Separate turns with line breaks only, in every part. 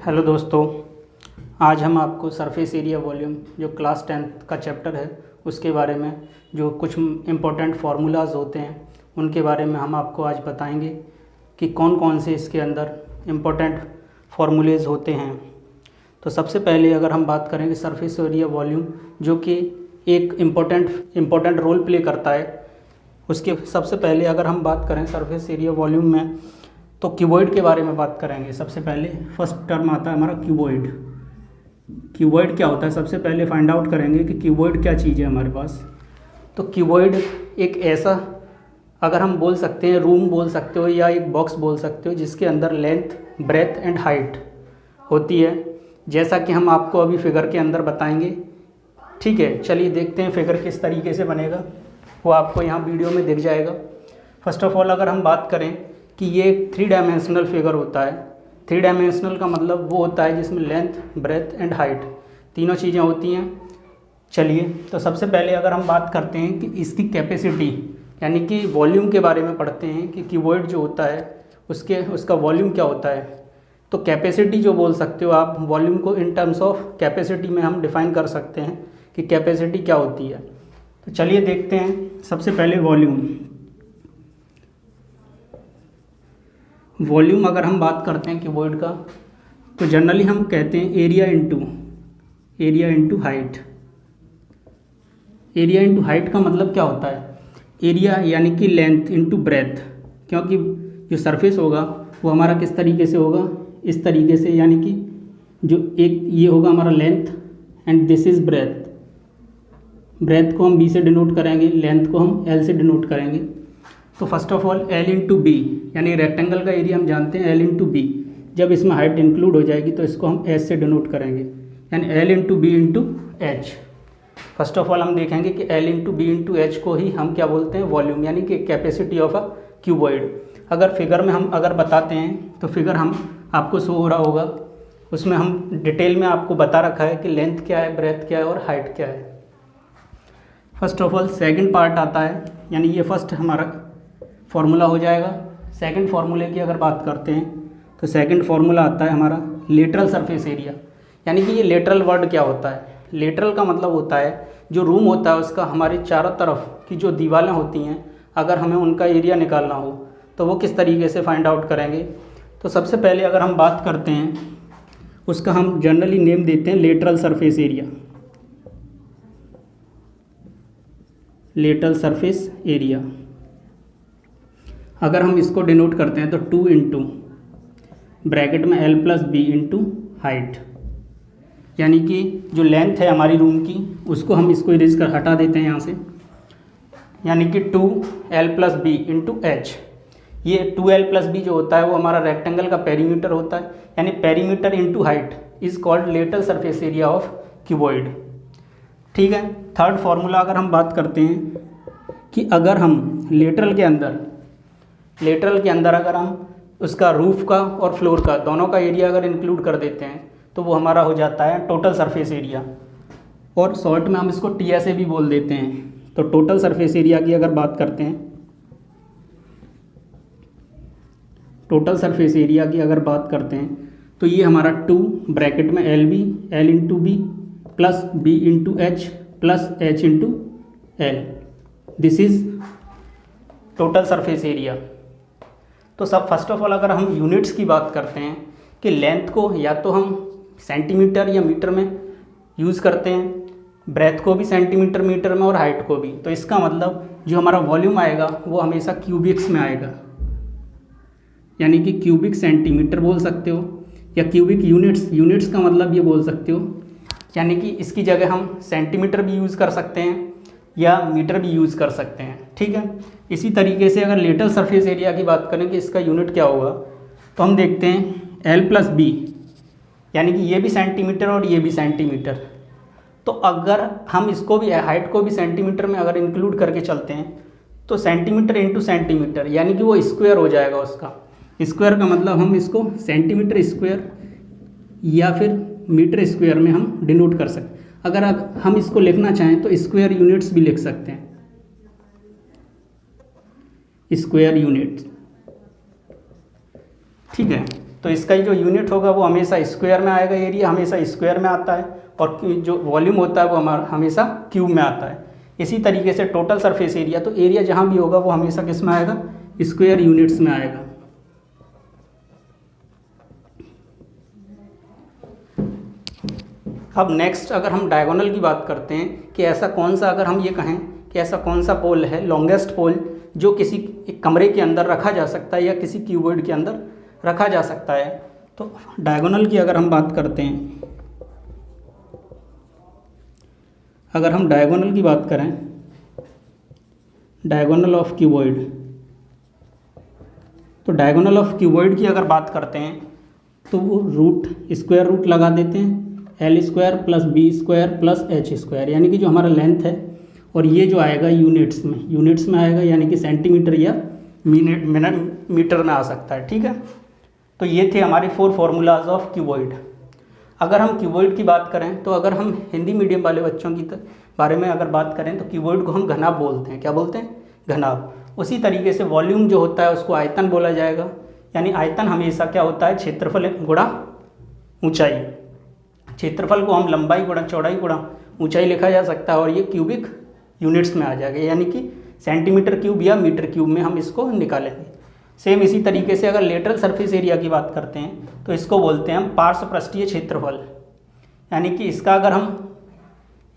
Hello दोस्तों, आज हम आपको सरफेस एरिया वॉल्यूम जो क्लास 10th का चैप्टर है उसके बारे में जो कुछ इम्पोर्टेंट फार्मूलाज होते हैं उनके बारे में हम आपको आज बताएंगे कि कौन कौन से इसके अंदर इम्पोर्टेंट फार्मूलेज होते हैं। तो सबसे पहले अगर हम बात करेंगे सरफेस एरिया वॉल्यूम जो कि एक इम्पोर्टेंट रोल प्ले करता है, उसके सबसे पहले अगर हम बात करें सरफेस एरिया वॉल्यूम में तो क्यूबॉइड के बारे में बात करेंगे। सबसे पहले फर्स्ट टर्म आता है हमारा क्यूबॉइड। क्यूबॉइड क्या होता है सबसे पहले फाइंड आउट करेंगे कि क्यूबॉइड क्या चीज़ है हमारे पास। तो क्यूबॉइड एक ऐसा, अगर हम बोल सकते हैं रूम बोल सकते हो या एक बॉक्स बोल सकते हो जिसके अंदर लेंथ, ब्रेथ एंड हाइट होती है, जैसा कि हम आपको अभी फिगर के अंदर बताएंगे। ठीक है, चलिए देखते हैं फिगर किस तरीके से बनेगा, वो आपको यहाँ वीडियो में दिख जाएगा। फर्स्ट ऑफ ऑल अगर हम बात करें कि ये एक 3 डायमेंशनल फिगर होता है। 3 डायमेंशनल का मतलब वो होता है जिसमें लेंथ, ब्रेथ एंड हाइट तीनों चीज़ें होती हैं। चलिए, तो सबसे पहले अगर हम बात करते हैं कि इसकी कैपेसिटी यानी कि वॉल्यूम के बारे में पढ़ते हैं कि क्यूबॉइड जो होता है उसका वॉल्यूम क्या होता है। तो कैपेसिटी जो बोल सकते हो आप, वॉल्यूम को इन टर्म्स ऑफ कैपेसिटी में हम डिफ़ाइन कर सकते हैं कि कैपेसिटी क्या होती है। तो चलिए देखते हैं सबसे पहले वॉल्यूम अगर हम बात करते हैं क्यूबॉइड का तो जनरली हम कहते हैं area into height. Area into height का मतलब क्या होता है, एरिया यानी कि लेंथ इंटू ब्रेथ, क्योंकि जो सरफेस होगा वो हमारा किस तरीके से होगा, इस तरीके से, यानी कि जो एक ये होगा हमारा length and this is breadth. Breadth को हम बी से डिनोट करेंगे, लेंथ को हम एल से डिनोट करेंगे। तो first of all L into B, यानी रेक्टेंगल का एरिया हम जानते हैं एल इंटू बी। जब इसमें हाइट इंक्लूड हो जाएगी तो इसको हम एच से डिनोट करेंगे, यानी L into B into H. First of all हम देखेंगे कि L into B into H को ही हम क्या बोलते हैं, वॉल्यूम, यानी कि कैपेसिटी ऑफ अ क्यूबॉइड। अगर फिगर में हम अगर बताते हैं तो फिगर हम आपको शो हो रहा होगा, उसमें हम डिटेल में आपको बता रखा है कि लेंथ क्या है, ब्रेथ क्या है और हाइट क्या है। First of all second part आता है, यानी ये फर्स्ट हमारा फार्मूला हो जाएगा। सेकंड फार्मूले की अगर बात करते हैं तो सेकंड फार्मूला आता है हमारा लेटरल सरफेस एरिया। यानी कि ये लेटरल वर्ड क्या होता है, लेटरल का मतलब होता है जो रूम होता है उसका हमारे चारों तरफ की जो दीवारें होती हैं, अगर हमें उनका एरिया निकालना हो तो वो किस तरीके से फाइंड आउट करेंगे। तो सबसे पहले अगर हम बात करते हैं उसका हम जनरली नेम देते हैं lateral surface area. Lateral surface area अगर हम इसको डिनोट करते हैं तो 2 इंटू ब्रैकेट में L plus B into height, यानी कि जो लेंथ है हमारी रूम की उसको हम इसको इरेज कर हटा देते हैं यहाँ से, यानी कि 2l plus B into H. ये 2l प्लस बी जो होता है वो हमारा रेक्टेंगल का पेरीमीटर होता है, यानी perimeter into height is called lateral surface area of cuboid. ठीक है, थर्ड फार्मूला अगर हम बात करते हैं कि अगर हम लेटरल के अंदर अगर हम उसका रूफ का और फ्लोर का दोनों का एरिया अगर इंक्लूड कर देते हैं तो वो हमारा हो जाता है टोटल सरफेस एरिया, और शॉर्ट में हम इसको टीएसए भी बोल देते हैं। तो टोटल सरफेस एरिया की अगर बात करते हैं, टोटल सरफेस एरिया की अगर बात करते हैं तो ये हमारा 2 ब्रैकेट में L into B plus B into H plus H into L, this is total surface area. तो सब फर्स्ट ऑफ ऑल अगर हम यूनिट्स की बात करते हैं कि लेंथ को या तो हम सेंटीमीटर या मीटर में यूज़ करते हैं, ब्रेथ को भी सेंटीमीटर मीटर में और हाइट को भी। तो इसका मतलब जो हमारा वॉल्यूम आएगा वो हमेशा क्यूबिक्स में आएगा, यानी कि क्यूबिक सेंटीमीटर बोल सकते हो या क्यूबिक यूनिट्स का मतलब ये बोल सकते हो, यानी कि इसकी जगह हम सेंटीमीटर भी यूज़ कर सकते हैं या मीटर भी यूज़ कर सकते हैं। ठीक है, इसी तरीके से अगर लेटरल सरफेस एरिया की बात करें कि इसका यूनिट क्या होगा तो हम देखते हैं एल प्लस बी, यानी कि ये भी सेंटीमीटर और ये भी सेंटीमीटर। तो अगर हम इसको भी, हाइट को भी सेंटीमीटर में अगर इंक्लूड करके चलते हैं तो सेंटीमीटर इंटू सेंटीमीटर, यानी कि वो स्क्वायर हो जाएगा उसका। स्क्वायर का मतलब हम इसको सेंटीमीटर स्क्वायर या फिर मीटर स्क्वायर में हम डिनोट कर सकते हैं। अगर हम इसको लिखना चाहें तो स्क्वायर यूनिट्स भी लिख सकते हैं, स्क्वायर यूनिट्स। ठीक है, तो इसका जो यूनिट होगा वो हमेशा स्क्वायर में आएगा, एरिया हमेशा स्क्वायर में आता है, और जो वॉल्यूम होता है वो हमारा हमेशा क्यूब में आता है। इसी तरीके से टोटल सरफेस एरिया, तो एरिया जहाँ भी होगा वो हमेशा किस में आएगा, स्क्वायर यूनिट्स में आएगा। अब नेक्स्ट अगर हम डायगोनल की बात करते हैं कि ऐसा कौन सा, अगर हम ये कहें कि ऐसा कौन सा पोल है, लॉन्गेस्ट पोल, जो किसी एक कमरे के अंदर रखा जा सकता है या किसी क्यूबॉइड के अंदर रखा जा सकता है। तो डायगोनल की अगर हम बात करते हैं, अगर हम डायगोनल की बात करें, डायगोनल ऑफ क्यूबॉइड, तो डायगोनल ऑफ क्यूबॉइड की अगर बात करते हैं तो वो रूट, स्क्वायर रूट लगा देते हैं, L square plus B square plus H square, यानी कि जो हमारा लेंथ है, और ये जो आएगा यूनिट्स में आएगा, यानी कि सेंटीमीटर या मीटर में आ सकता है। ठीक है, तो ये थे हमारे 4 फार्मूलाज ऑफ क्यूबॉइड। अगर हम क्यूबॉइड की बात करें तो अगर हम हिंदी मीडियम वाले बच्चों की बारे में अगर बात करें तो क्यूबॉइड को हम घनाभ बोलते हैं। क्या बोलते हैं? घनाभ। उसी तरीके से वॉल्यूम जो होता है उसको आयतन बोला जाएगा, यानी आयतन हमेशा क्या होता है, क्षेत्रफल गुणा ऊंचाई। क्षेत्रफल को हम लंबाई गुणा चौड़ाई गुणा ऊंचाई लिखा जा सकता है, और ये क्यूबिक यूनिट्स में आ जाएगा, यानी कि सेंटीमीटर क्यूब या मीटर क्यूब में हम इसको निकालेंगे। सेम इसी तरीके से अगर लेटरल सरफेस एरिया की बात करते हैं तो इसको बोलते हैं हम पार्श्व पृष्ठीय क्षेत्रफल, यानी कि इसका अगर हम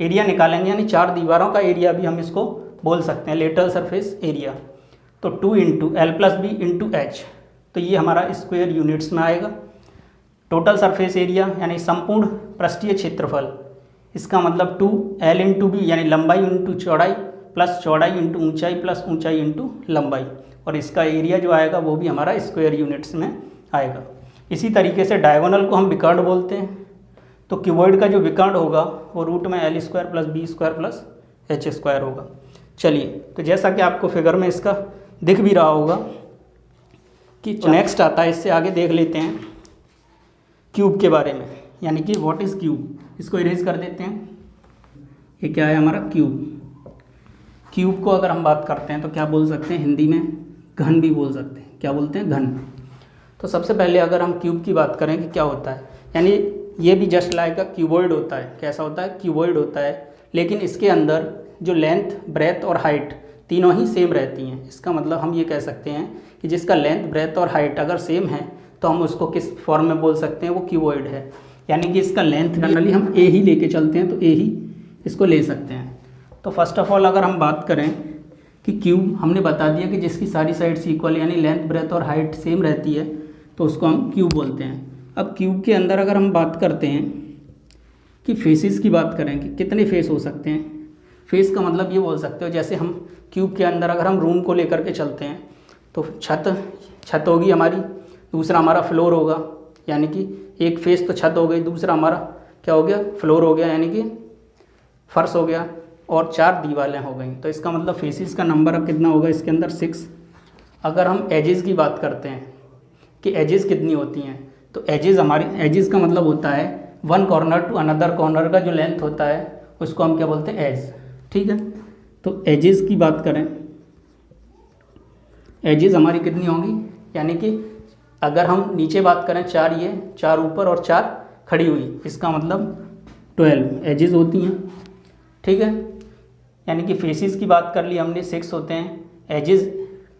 एरिया निकालेंगे, यानी 4 दीवारों का एरिया भी हम इसको बोल सकते हैं लेटरल सरफेस एरिया। तो 2 into L plus B into H, तो ये हमारा स्क्वायर यूनिट्स में आएगा। टोटल सरफेस एरिया यानी संपूर्ण पृष्ठीय क्षेत्रफल, इसका मतलब 2L इंटू बी, यानी लंबाई इंटू चौड़ाई प्लस चौड़ाई इंटू ऊंचाई प्लस ऊंचाई इंटू लंबाई, और इसका एरिया जो आएगा वो भी हमारा स्क्वायर यूनिट्स में आएगा। इसी तरीके से डायगोनल को हम विकर्ण बोलते हैं। तो क्यूबॉइड का जो विकर्ण होगा वो रूट में L square plus B square plus H square होगा। चलिए, तो जैसा कि आपको फिगर में इसका दिख भी रहा होगा कि नेक्स्ट आता है, इससे आगे देख लेते हैं क्यूब के बारे में, यानी कि व्हाट इज़ क्यूब। इसको इरेज कर देते हैं। ये क्या है हमारा क्यूब। क्यूब को अगर हम बात करते हैं तो क्या बोल सकते हैं, हिंदी में घन भी बोल सकते हैं। क्या बोलते हैं? घन। तो सबसे पहले अगर हम क्यूब की बात करें कि क्या होता है, यानी ये भी जस्ट लाइक क्यूबॉइड होता है। कैसा होता है? क्यूबॉइड होता है, लेकिन इसके अंदर जो लेंथ, ब्रेथ और हाइट तीनों ही सेम रहती हैं। इसका मतलब हम ये कह सकते हैं कि जिसका लेंथ, ब्रेथ और हाइट अगर सेम है तो हम उसको किस फॉर्म में बोल सकते हैं, वो क्यूबॉइड है। यानी कि इसका लेंथ जनरली हम ए ही लेके चलते हैं, तो ए ही इसको ले सकते हैं। तो फर्स्ट ऑफ ऑल अगर हम बात करें कि क्यूब, हमने बता दिया कि जिसकी सारी साइड्स इक्वल यानी लेंथ, ब्रेथ और हाइट सेम रहती है तो उसको हम क्यूब बोलते हैं। अब क्यूब के अंदर अगर हम बात करते हैं कि फेसेस की बात करें कि कितने फेस हो सकते हैं। फेस का मतलब ये बोल सकते हो, जैसे हम क्यूब के अंदर अगर हम रूम को लेकर के चलते हैं तो छत होगी हमारी, दूसरा हमारा फ्लोर होगा, यानी कि एक फेस तो छत हो गई, दूसरा हमारा क्या हो गया, फ्लोर हो गया, यानी कि फर्श हो गया, और 4 दीवारें हो गई। तो इसका मतलब फेसिस का नंबर अब कितना होगा इसके अंदर, 6। अगर हम एजेस की बात करते हैं कि एजेस कितनी होती हैं, तो एजेस का मतलब होता है 1 कॉर्नर टू अनदर कॉर्नर का जो लेंथ होता है उसको हम क्या बोलते हैं, एज। ठीक है, तो एजेस की बात करें, एजेस हमारी कितनी होंगी, यानी कि अगर हम नीचे बात करें 4, ये 4 ऊपर और 4 खड़ी हुई, इसका मतलब 12 एजेस होती हैं। ठीक है, यानी कि फेसिस की बात कर ली हमने, 6 होते हैं, एजेस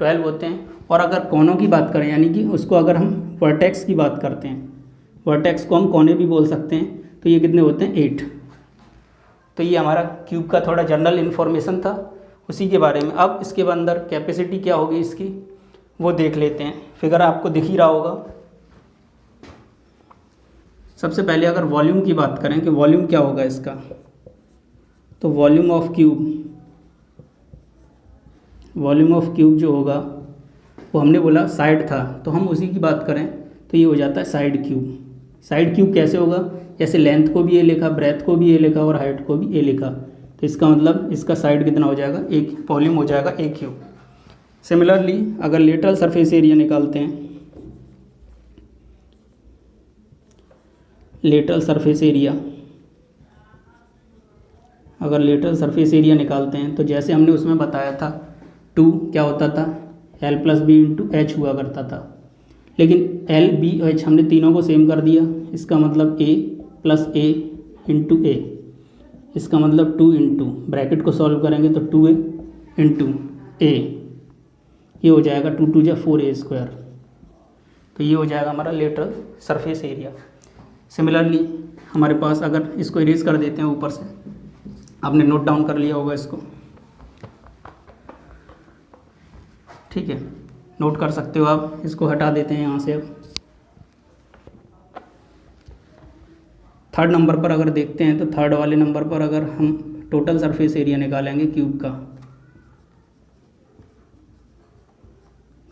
12 होते हैं। और अगर कोनों की बात करें, यानी कि उसको अगर हम वर्टेक्स की बात करते हैं, वर्टेक्स को हम कोने भी बोल सकते हैं, तो ये कितने होते हैं, 8। तो ये हमारा क्यूब का थोड़ा जनरल इन्फॉर्मेशन था उसी के बारे में। अब इसके अंदर कैपेसिटी क्या होगी इसकी, वो देख लेते हैं। फिगर आपको दिख ही रहा होगा। सबसे पहले अगर वॉल्यूम की बात करें कि वॉल्यूम क्या होगा इसका, तो वॉल्यूम ऑफ क्यूब जो होगा वो हमने बोला साइड था, तो हम उसी की बात करें तो ये हो जाता है साइड क्यूब। साइड क्यूब कैसे होगा, जैसे लेंथ को भी ए लिखा, ब्रेथ को भी ए लिखा और हाइट को भी ए लिखा, तो इसका मतलब इसका साइड कितना हो जाएगा, एक वॉल्यूम हो जाएगा ए क्यूब। सिमिलरली अगर लेटरल सरफेस एरिया निकालते हैं, अगर लेटरल सरफेस एरिया निकालते हैं तो जैसे हमने उसमें बताया था 2 क्या होता था, L plus B into H हुआ करता था। लेकिन एल बी एच हमने तीनों को सेम कर दिया। इसका मतलब ए प्लस ए इंटू ए, इसका मतलब 2 इंटू, ब्रैकेट को सॉल्व करेंगे तो 2a इंटू ए, ये हो जाएगा 2 2 4a स्क्वायर। तो ये हो जाएगा हमारा लेटरल सरफेस एरिया। सिमिलरली हमारे पास, अगर इसको इरेज कर देते हैं ऊपर से, आपने नोट डाउन कर लिया होगा इसको, ठीक है, नोट कर सकते हो आप। इसको हटा देते हैं यहाँ से। अब थर्ड नंबर पर अगर देखते हैं तो थर्ड वाले नंबर पर अगर हम टोटल सरफेस एरिया निकालेंगे क्यूब का,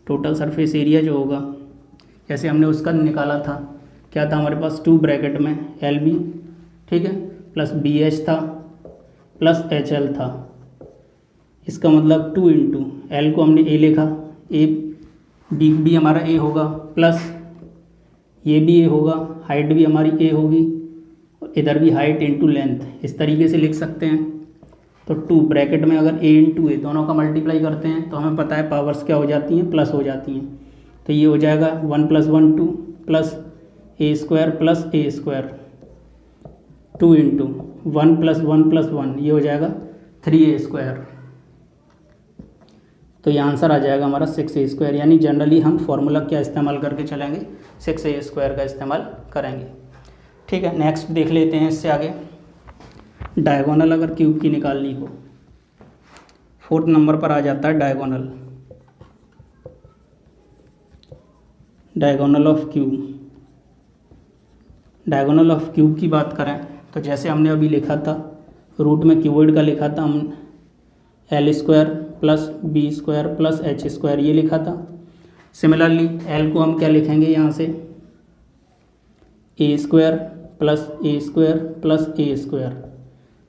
टोटल सरफेस एरिया जो होगा, जैसे हमने उसका निकाला था, क्या था हमारे पास, 2 ब्रैकेट में एल बी, ठीक है, प्लस बी एच था प्लस एच एल था। इसका मतलब 2 इंटू एल को हमने ए लिखा, ए डी भी हमारा ए होगा, प्लस ये भी ए होगा, हाइट भी हमारी ए होगी, इधर भी हाइट इंटू लेंथ, इस तरीके से लिख सकते हैं। तो 2 ब्रैकेट में अगर ए इंटू ए दोनों का मल्टीप्लाई करते हैं तो हमें पता है पावर्स क्या हो जाती हैं, प्लस हो जाती हैं। तो ये हो जाएगा 1 + 1 2 प्लस ए स्क्वायर प्लस ए स्क्वायर, 2 इंटू 1 + 1 + 1, ये हो जाएगा 3a स्क्वायर। तो ये आंसर आ जाएगा हमारा 6a स्क्वायर। यानी जनरली हम फॉर्मूला क्या इस्तेमाल करके चलेंगे, 6a स्क्वायर का इस्तेमाल करेंगे। ठीक है, नेक्स्ट देख लेते हैं इससे आगे। डायगोनल अगर क्यूब की निकालनी हो, 4th नंबर पर आ जाता है diagonal, diagonal of cube. Diagonal of cube की बात करें तो जैसे हमने अभी लिखा था, रूट में क्यूबॉइड का लिखा था हम L square plus B square plus H square, ये लिखा था। सिमिलरली एल को हम क्या लिखेंगे यहाँ से, ए स्क्वायर प्लस ए स्क्वायर प्लस ए स्क्वायर।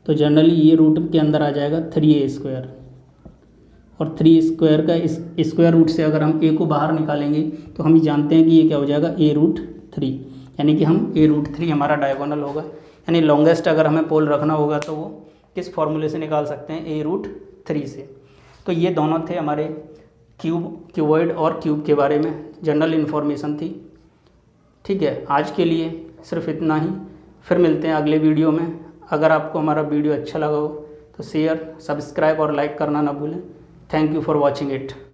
तो जनरली ये रूट के अंदर आ जाएगा 3a स्क्वायर, और 3 स्क्वायर का इस स्क्वायर रूट से अगर हम a को बाहर निकालेंगे तो हम ही जानते हैं कि ये क्या हो जाएगा, a√3, यानी कि हम a√3 हमारा डायगोनल होगा। यानी लॉन्गेस्ट अगर हमें पोल रखना होगा तो वो किस फॉर्मूले से निकाल सकते हैं, a√3 से। तो ये दोनों थे हमारे क्यूबॉइड और क्यूब के बारे में जनरल इन्फॉर्मेशन थी। ठीक है, आज के लिए सिर्फ इतना ही। फिर मिलते हैं अगले वीडियो में। अगर आपको हमारा वीडियो अच्छा लगा हो तो शेयर, सब्सक्राइब और लाइक करना ना भूलें। Thank you for watching it.